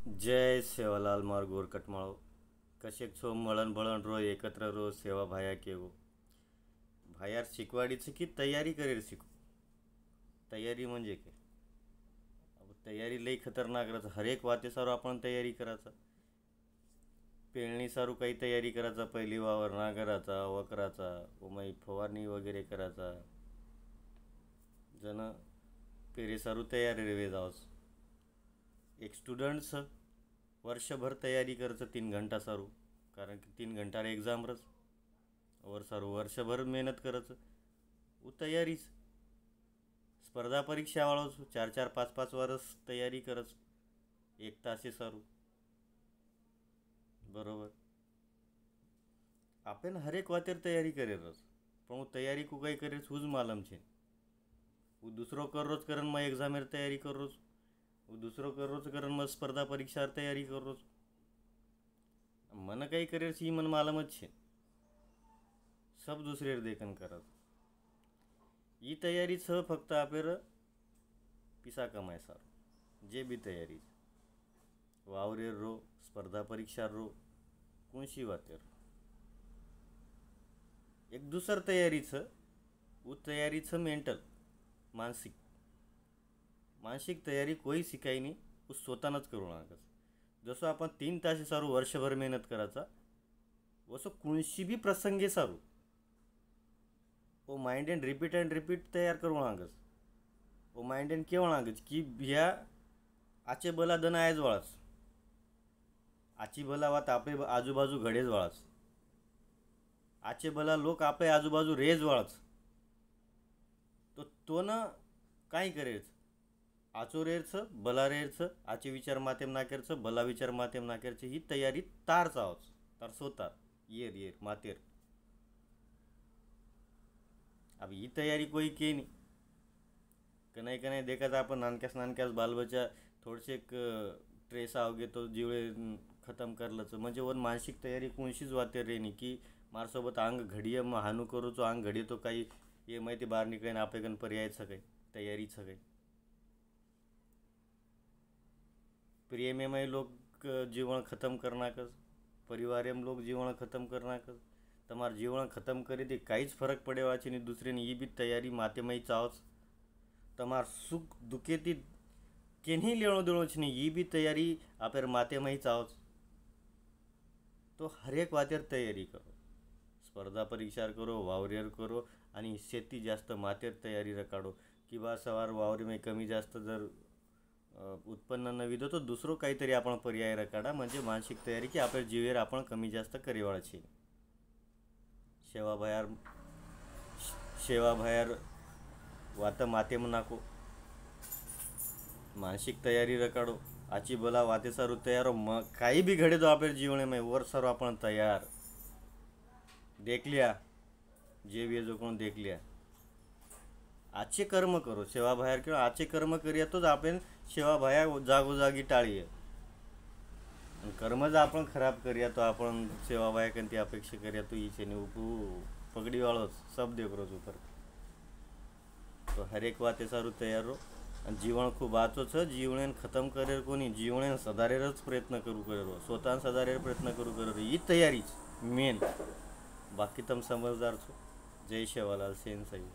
जय सेवालाल मार गोर कटमाळो कशेक छो मळण बळण रो एकत्र रो सेवा भाया केवो भायार शिकवाडीचं की तयारी करेल शिकू. तयारी म्हणजे काय? अब तयारी लई खतरनाक राहतं. हरेक वाते सारू आपण तयारी करायचा. पेरणी सारू काही तयारी करायचा, पहिली वावर नांगराचा वकराचा उमाई फवारणी वगैरे करायचा. जण पेरे सारू तयारी रेवे जावस. एक स्टुडंट्स वर्षभर तयारी करायचं 3 घंटा सारू, कारण की 3 घंटा एक्झाम रस वर सारू वर्षभर मेहनत करायचं. उ तयारीच स्पर्धा परीक्षा वाळोच 4-4, 5-5 वर्ष तयारी करच. 1 तासे सारू बरोबर. आपण हरेक वातेर तयारी करेल रस, पण वो तयारी को काही करे हुज मालम छे. वो दूसरो कर रोज करन मग एक्झामेर तयारी कर रोज, वो दूसरो कर रोज करन मग स्पर्धा परीक्षार तयारी कर रोज. मन काही करेल सी मन मालमच छे. सब दुसरेर देखन करत. ई तयारी छ फक्त आपेर पिसा कमाय सारू जे बी तयारी वावरेर रो स्पर्धा परीक्षा रो कोणशी वातेर एक दुसर तयारी छ. वो तयारी छ मेंटल मानसिक. मानसिक तयारी कोई शिकाई नहीं, वो स्वतःनच करू लागस. जसं आपण 3 तास सारू वर्षभर मेहनत करायचा, वसं कोणशी बी प्रसंगे सारू वो माइंड एंड रिपीट तयार करू लागस. वो माइंड एंड केवळ लागस की ह्या आचे बला दन आहेच वाळस, आची बला वात आपले आजूबाजू घडेच वाळस, आचे बला लोक आपले आजूबाजू रेज वाळस. तो न काय करेच आचो रेरच बला रेरच आचे विचार मातेम नाकेरच बला विचार मातेम नाकेरच ही तयारी तार चावच तार सोतार येर मातेर. अब ही तयारी कोई के नहीं कनाई देखा था अपन नानक्यास बालबच्चा थोडेसे ट्रेस आवगे तो जीवळे खतम करलंच म्हणजे वन मानसिक तयारी कोणशीच वातेर रे नहीं की मारसोबत आंग घडिये मग हानू करू चो आंग घडिये तो काही ये माहिती बाहेर निकळे आपले कन पर्याय सगळे तयारी सगळे प्रिय में लोग जीवन खत्म करना कस, परिवार में लोग जीवन खत्म करना कस. तमार जीवन खत्म करे ते काहीच फरक पड़े वाची नहीं. दूसरे ने ये भी तैयारी माते में चावस. तमार सुख दुखे ती केन्ही लेणो देणो छे नहीं, ये भी तैयारी आपेर माते में चावस. तो हरेक वातेर तैयारी करो, स्पर्धा परीक्षार करो वावरेर करो आणि शेती जास्त मातेर तैयारी रकाडो की बा सवार वावरे में कमी जास्त जर उत्पन्न न विधो तो दुसरो काहीतरी आपण पर्याय रकाडा म्हणजे मानसिक तयारी की आपल्या जीवेर आपण कमी जास्त करीवाळा छे. शेवा भायर वात मातेम नाको, मानसिक तयारी रकाडो आची बोला वाते सारू तयारो मग काही भी घडे तो आपल्या जीवन में वर सारू आपण तयार देख लिया जे भी जो कोण देख लिया. आजचे कर्म करो सेवा बाहेर किंवा आजचे कर्म करूया तोच आपण सेवा भाया जागोजागी टाळीये. कर्म जर आपण खराब करूया तो आपण सेवा भाया कंती अपेक्षा करूया तो इचे ने उपू पगड़ी वालों सब देख रो ऊपर. तो हर एक वाते सारू तयार रो आणि जीवन खूप आचो छ. जीवन खतम करेर कोणी जीवन सदारेरच प्रयत्न करू करेरो स्वतः सदारेर प्रयत्न करू करेरो ही तयारीच मेन. बाकी तुम समजदार छो. जय शेवालाल सेन साई.